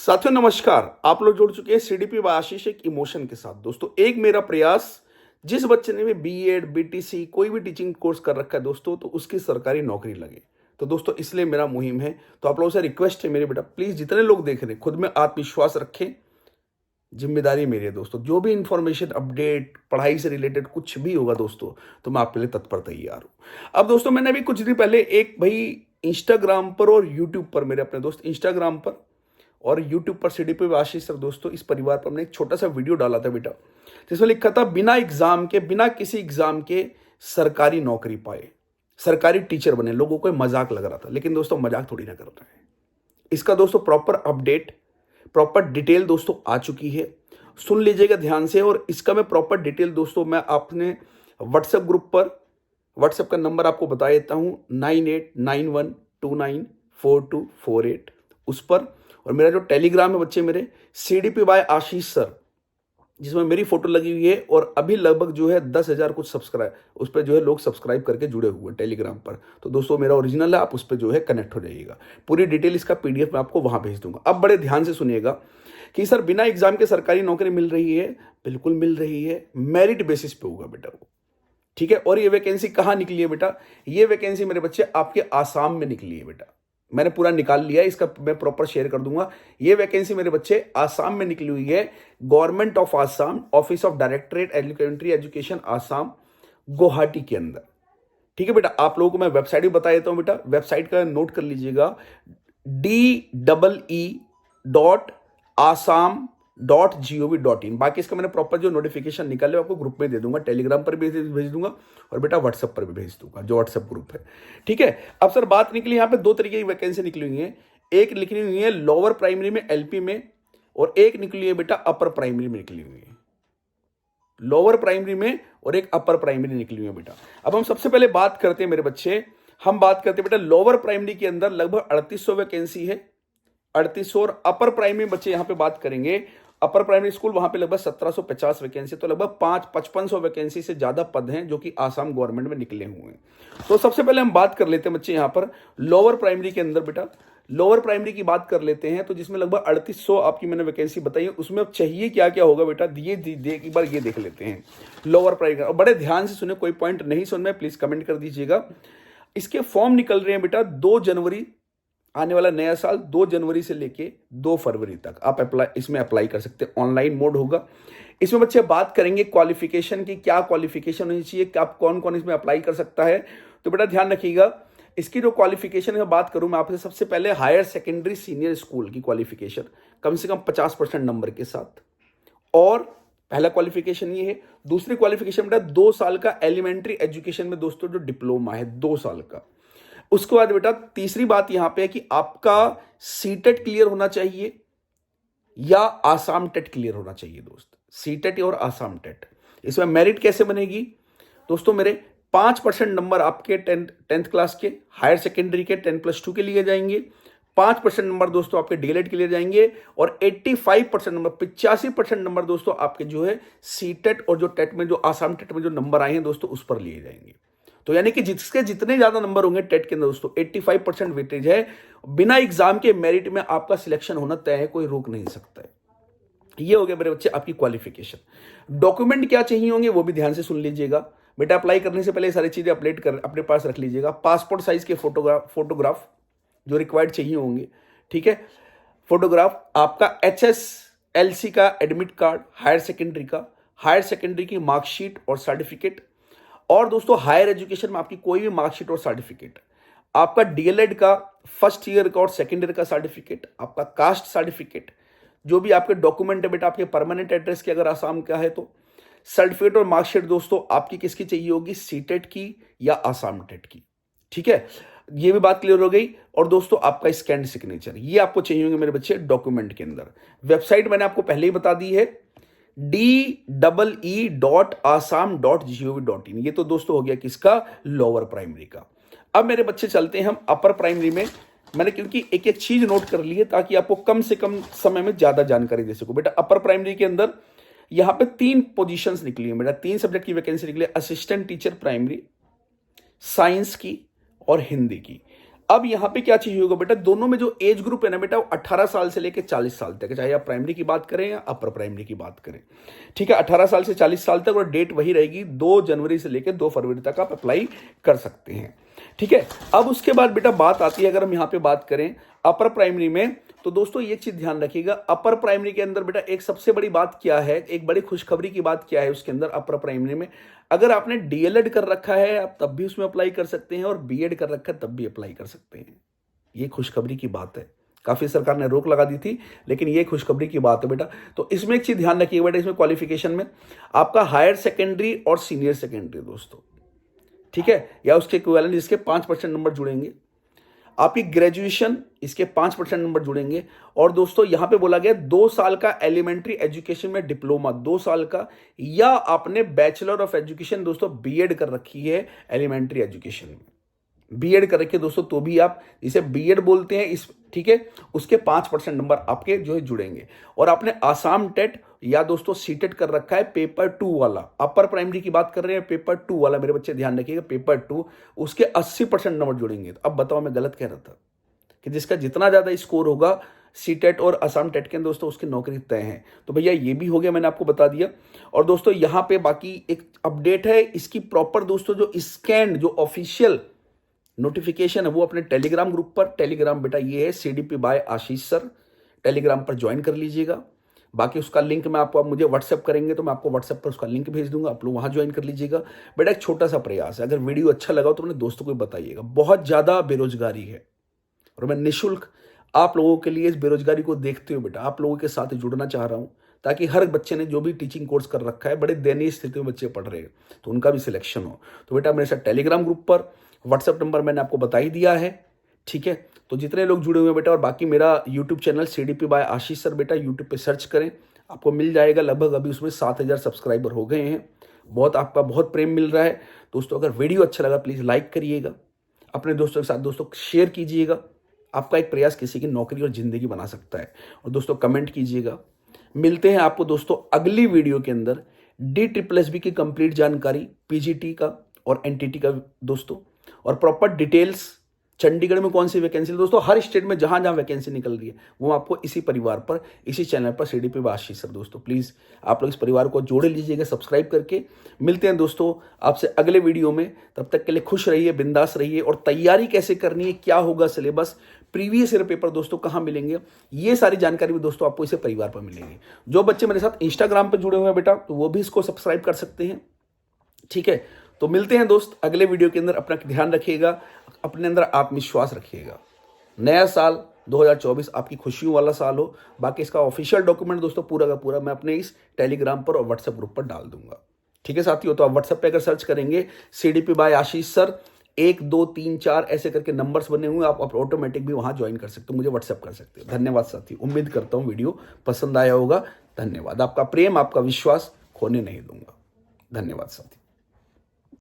साथियों नमस्कार। आप लोग जुड़ चुके हैं सीडीपी व आशीष एक इमोशन के साथ। दोस्तों एक मेरा प्रयास, जिस बच्चे ने भी बीएड बीटीसी कोई भी टीचिंग कोर्स कर रखा है दोस्तों, तो उसकी सरकारी नौकरी लगे। तो दोस्तों इसलिए मेरा मुहिम है। तो आप लोगों से रिक्वेस्ट है मेरे बेटा, प्लीज जितने लोग देख रहे हैं खुद में आत्मविश्वास रखें। जिम्मेदारी मेरी है दोस्तों, जो भी इंफॉर्मेशन अपडेट पढ़ाई से रिलेटेड कुछ भी होगा दोस्तों, तो मैं आपके लिए तत्पर तैयार हूं। अब दोस्तों मैंने अभी कुछ दिन पहले एक भाई इंस्टाग्राम पर और यूट्यूब पर, मेरे अपने दोस्त इंस्टाग्राम पर और यूट्यूब पर सीडीपी आशीष सर दोस्तों, इस परिवार पर हमने एक छोटा सा वीडियो डाला था बेटा, जिसमें लिखा था बिना एग्जाम के, बिना किसी एग्जाम के सरकारी नौकरी पाए, सरकारी टीचर बने। लोगों को मजाक लग रहा था, लेकिन दोस्तों मजाक थोड़ी ना कर रहे हैं। इसका दोस्तों प्रॉपर अपडेट, प्रॉपर डिटेल दोस्तों आ चुकी है। सुन लीजिएगा ध्यान से। और इसका मैं प्रॉपर डिटेल दोस्तों मैं अपने व्हाट्सएप ग्रुप पर, व्हाट्सएप का नंबर आपको बता देता हूं 9891294248 उस पर। और मेरा जो टेलीग्राम है बच्चे मेरे, सीडीपी बाय आशीष सर, जिसमें मेरी फोटो लगी हुई है। और अभी लगभग जो है 10,000 कुछ सब्सक्राइब, उस पर जो है लोग सब्सक्राइब करके जुड़े हुए हैं टेलीग्राम पर। तो दोस्तों मेरा ओरिजिनल है, आप उस पर जो है कनेक्ट हो जाइएगा। पूरी डिटेल इसका पीडीएफ मैं आपको वहां भेज दूंगा। अब बड़े ध्यान से सुनिएगा कि सर बिना एग्जाम के सरकारी नौकरी मिल रही है। बिल्कुल मिल रही है, मेरिट बेसिस पे होगा बेटा वो, ठीक है। और ये वैकेंसी कहाँ निकली है बेटा? ये वैकेंसी मेरे बच्चे आपके आसाम में निकली है बेटा। मैंने पूरा निकाल लिया है, इसका मैं प्रॉपर शेयर कर दूंगा। ये वैकेंसी मेरे बच्चे आसाम में निकली हुई है। Government of Assam, office of directorate elementary education Assam, Guwahati के अंदर, ठीक है बेटा। आप लोगों को मैं वेबसाइट भी बता देता हूं बेटा, वेबसाइट का नोट कर लीजिएगा, DEE.assam.gov.in। बाकी इसका मैंने प्रॉपर जो नोटिफिकेशन निकाले आपको ग्रुप में दे दूंगा, टेलीग्राम पर भी भेज दूंगा और बेटा व्हाट्सएप पर भी भेज दूंगा, जो व्हाट्सएप ग्रुप है, ठीक है। अब सर बात निकली यहाँ पे दो तरीके की वैकेंसी निकली हुई है। एक निकली हुई है लोअर प्राइमरी में एलपी में, और एक निकली है बेटा अपर प्राइमरी में निकली हुई है। लोअर प्राइमरी में और एक अपर प्राइमरी निकली हुई है बेटा। अब हम सबसे पहले बात करते हैं मेरे बच्चे, हम बात करते हैं बेटा लोअर प्राइमरी के अंदर लगभग 3800 वैकेंसी है, 3800। और अपर प्राइमरी बच्चे यहां पे बात करेंगे, अपर प्राइमरी स्कूल, वहां पे लगभग 1750 वैकेंसी। तो लगभग 5500 वैकेंसी से ज्यादा पद हैं जो कि आसाम गवर्नमेंट में निकले हुए हैं। तो सबसे पहले हम बात कर लेते हैं बच्चे यहां पर लोअर प्राइमरी के अंदर बेटा, लोअर प्राइमरी की बात कर लेते हैं। तो जिसमें लगभग 3800 आपकी मैंने वैकेंसी बताई है, उसमें अब चाहिए क्या क्या होगा बेटा, एक बार ये देख लेते हैं लोअर प्राइमरी। और बड़े ध्यान से सुने, कोई पॉइंट नहीं सुन में प्लीज कमेंट कर दीजिएगा। इसके फॉर्म निकल रहे हैं बेटा 2 जनवरी, आने वाला नया साल 2 जनवरी से लेके 2 फरवरी तक आप इसमें अप्लाई कर सकते हैं। ऑनलाइन मोड होगा। इसमें बच्चे बात करेंगे क्वालिफिकेशन की, क्या क्वालिफिकेशन होनी चाहिए, कि आप कौन कौन इसमें अप्लाई कर सकता है। तो बेटा ध्यान रखिएगा, इसकी जो क्वालिफिकेशन की बात करूं मैं आपसे, सबसे पहले हायर सेकेंडरी सीनियर स्कूल की क्वालिफिकेशन कम से कम 50% नंबर के साथ, और पहला क्वालिफिकेशन ये है। दूसरी क्वालिफिकेशन बेटा 2 साल का एलिमेंट्री एजुकेशन में दोस्तों जो डिप्लोमा है 2 साल का। उसके बाद बेटा तीसरी बात यहां पे है कि आपका सीटेट क्लियर होना चाहिए या आसाम टेट क्लियर होना चाहिए दोस्त, सीटेट और आसाम टेट। इसमें मेरिट कैसे बनेगी दोस्तों मेरे, 5% नंबर आपके टेंथ क्लास के, हायर सेकेंडरी के 10+2 के लिए जाएंगे। 5% नंबर दोस्तों आपके डीएलएड के लिए जाएंगे। और 85% नंबर, 85% नंबर दोस्तों आपके जो है सीटेट और जो टेट में, जो आसाम टेट में जो नंबर आए हैं दोस्तों, उस पर लिए जाएंगे। तो यानी कि जिसके जितने ज्यादा नंबर होंगे टेट के अंदर दोस्तों, 85% वेटेज है। बिना एग्जाम के मेरिट में आपका सिलेक्शन होना तय है, कोई रोक नहीं सकता है। ये हो गया मेरे बच्चे आपकी क्वालिफिकेशन। डॉक्यूमेंट क्या चाहिए होंगे वो भी ध्यान से सुन लीजिएगा बेटा। अप्लाई करने से पहले सारी चीजें अपडेट कर अपने पास रख लीजिएगा। पासपोर्ट साइज के फोटोग्राफ जो रिक्वायर्ड चाहिए होंगे, ठीक है। फोटोग्राफ, आपका HSLC का एडमिट कार्ड, हायर सेकेंडरी का, हायर सेकेंडरी की मार्कशीट और सर्टिफिकेट, और दोस्तों हायर एजुकेशन में आपकी कोई भी मार्कशीट और सर्टिफिकेट, आपका डीएलएड का फर्स्ट ईयर का और सेकेंड ईयर का सर्टिफिकेट, आपका कास्ट सर्टिफिकेट, जो भी आपके डॉक्यूमेंट है बेटा, आपके परमानेंट एड्रेस की अगर आसाम का है तो सर्टिफिकेट और मार्कशीट दोस्तों आपकी किसकी चाहिए होगी, सीटेट की या आसाम टेट की, ठीक है। ये भी बात क्लियर हो गई। और दोस्तों आपका स्कैन सिग्नेचर, ये आपको चाहिए होंगे मेरे बच्चे डॉक्यूमेंट के अंदर। वेबसाइट मैंने आपको पहले ही बता दी है, DEE.assam.gov.in। ये तो दोस्तों हो गया किसका, लोअर प्राइमरी का। अब मेरे बच्चे चलते हैं हम अपर प्राइमरी में। मैंने क्योंकि एक एक चीज नोट कर ली है ताकि आपको कम से कम समय में ज्यादा जानकारी दे सकूं। बेटा अपर प्राइमरी के अंदर यहां पे 3 पोजीशंस निकली है बेटा, 3 सब्जेक्ट की वैकेंसी निकली है, असिस्टेंट टीचर प्राइमरी, साइंस की और हिंदी की। अब यहाँ पे क्या चीज होगा बेटा, दोनों में जो एज ग्रुप है ना बेटा, वो 18 साल से लेकर 40 साल तक है, चाहे आप प्राइमरी की बात करें या अपर प्राइमरी की बात करें। ठीक है, 18 साल से 40 साल तक, और डेट वही रहेगी 2 जनवरी से लेकर 2 फरवरी तक आप अप्लाई कर सकते हैं। ठीक है, अब उसके बाद बेटा बात आती है, अगर हम यहाँ पे बात करें अपर प्राइमरी में, तो दोस्तों ये चीज ध्यान रखिएगा, अपर प्राइमरी के अंदर बेटा एक सबसे बड़ी बात क्या है, एक बड़ी खुशखबरी की बात क्या है उसके अंदर अपर प्राइमरी में, अगर आपने डीएलएड कर रखा है आप तब भी उसमें अप्लाई कर सकते हैं, और बीएड कर रखा है तब भी अप्लाई कर सकते हैं। ये खुशखबरी की बात है, काफी सरकार ने रोक लगा दी थी, लेकिन ये खुशखबरी की बात है बेटा। तो इसमें एक चीज ध्यान रखिएगा बेटा, इसमें क्वालिफिकेशन में आपका हायर सेकेंडरी और सीनियर सेकेंडरी दोस्तों, ठीक है, या उसके इक्विवेलेंट जिसके 5% नंबर जुड़ेंगे, आपकी ग्रेजुएशन इसके 5% नंबर जुड़ेंगे, और दोस्तों यहां पे बोला गया 2 साल का एलिमेंट्री एजुकेशन में डिप्लोमा 2 साल का, या आपने बैचलर ऑफ एजुकेशन दोस्तों बीएड कर रखी है एलिमेंट्री एजुकेशन में, बीएड कर रखी है दोस्तों, तो भी आप इसे बीएड बोलते हैं इस, ठीक है, उसके 5% नंबर आपके जो है जुड़ेंगे। और आपने आसाम टेट या दोस्तों सीटेट कर रखा है पेपर 2 वाला, अपर प्राइमरी की बात कर रहे हैं, पेपर 2 वाला मेरे बच्चे ध्यान रखिएगा, पेपर 2 उसके 80% नंबर जुड़ेंगे। तो अब बताओ मैं गलत कह रहा था कि जिसका जितना ज्यादा स्कोर होगा सीटेट और असम टेट के दोस्तों उसकी नौकरी तय है। तो भैया ये भी हो गया, मैंने आपको बता दिया। और दोस्तों यहाँ पे बाकी एक अपडेट है इसकी प्रॉपर दोस्तों, जो स्कैन जो ऑफिशियल नोटिफिकेशन है वो अपने टेलीग्राम ग्रुप पर, टेलीग्राम बेटा ये है CDP बाय आशीष सर, टेलीग्राम पर ज्वाइन कर लीजिएगा। बाकी उसका लिंक मैं आपको, आप मुझे व्हाट्सएप करेंगे तो मैं आपको व्हाट्सएप पर उसका लिंक भेज दूंगा, आप लोग वहां ज्वाइन कर लीजिएगा। बेटा एक छोटा सा प्रयास है, अगर वीडियो अच्छा लगा तो अपने दोस्तों को बताइएगा, बहुत ज्यादा बेरोजगारी है और मैं निःशुल्क आप लोगों के लिए इस बेरोजगारी को देखते हुए बेटा आप लोगों के साथ जुड़ना चाह रहा हूं, ताकि हर बच्चे ने जो भी टीचिंग कोर्स कर रखा है, बड़े दयनीय स्थिति में बच्चे पढ़ रहे हैं, तो उनका भी सिलेक्शन हो। तो बेटा मेरे साथ टेलीग्राम ग्रुप पर, व्हाट्सएप नंबर मैंने आपको बता ही दिया है, ठीक है। तो जितने लोग जुड़े हुए हैं बेटा, और बाकी मेरा यूट्यूब चैनल CDP बाय आशीष सर बेटा यूट्यूब पे सर्च करें, आपको मिल जाएगा। लगभग अभी उसमें 7000 सब्सक्राइबर हो गए हैं, बहुत आपका बहुत प्रेम मिल रहा है दोस्तों। अगर वीडियो अच्छा लगा प्लीज़ लाइक करिएगा, अपने दोस्तों के साथ दोस्तों शेयर कीजिएगा, आपका एक प्रयास किसी की नौकरी और ज़िंदगी बना सकता है। और दोस्तों कमेंट कीजिएगा। मिलते हैं आपको दोस्तों अगली वीडियो के अंदर DSSB की कंप्लीट जानकारी, PGT का और NTT का दोस्तों, और प्रॉपर डिटेल्स, चंडीगढ़ में कौन सी वैकेंसी दोस्तों, हर स्टेट में जहां जहां वैकेंसी निकल रही है वो आपको इसी परिवार पर, इसी चैनल पर CDP बाय आशीष सर दोस्तों, प्लीज़ आप लोग इस परिवार को जोड़ लीजिएगा सब्सक्राइब करके। मिलते हैं दोस्तों आपसे अगले वीडियो में, तब तक के लिए खुश रहिए, बिंदास रहिए, और तैयारी कैसे करनी है, क्या होगा सिलेबस, प्रीवियस ईयर पेपर दोस्तों कहाँ मिलेंगे, ये सारी जानकारी भी दोस्तों आपको इसे परिवार पर मिलेगी। जो बच्चे मेरे साथ इंस्टाग्राम पर जुड़े हुए हैं बेटा, तो वो भी इसको सब्सक्राइब कर सकते हैं, ठीक है। तो मिलते हैं दोस्त अगले वीडियो के अंदर, अपना ध्यान रखिएगा, अपने अंदर आत्मविश्वास रखिएगा। नया साल 2024 आपकी खुशियों वाला साल हो। बाकी इसका ऑफिशियल डॉक्यूमेंट दोस्तों पूरा का पूरा मैं अपने इस टेलीग्राम पर और व्हाट्सएप ग्रुप पर डाल दूंगा, ठीक है साथियों। तो आप व्हाट्सएप पे अगर सर्च करेंगे CDP बाय आशीष सर, 1 2 3 4 ऐसे करके नंबर्स बने हुए, आप ऑटोमेटिक भी वहां ज्वाइन कर सकते हो, मुझे व्हाट्सएप कर सकते हो। धन्यवाद साथी, उम्मीद करता हूँ वीडियो पसंद आया होगा। धन्यवाद, आपका प्रेम आपका विश्वास खोने नहीं दूंगा। धन्यवाद साथी।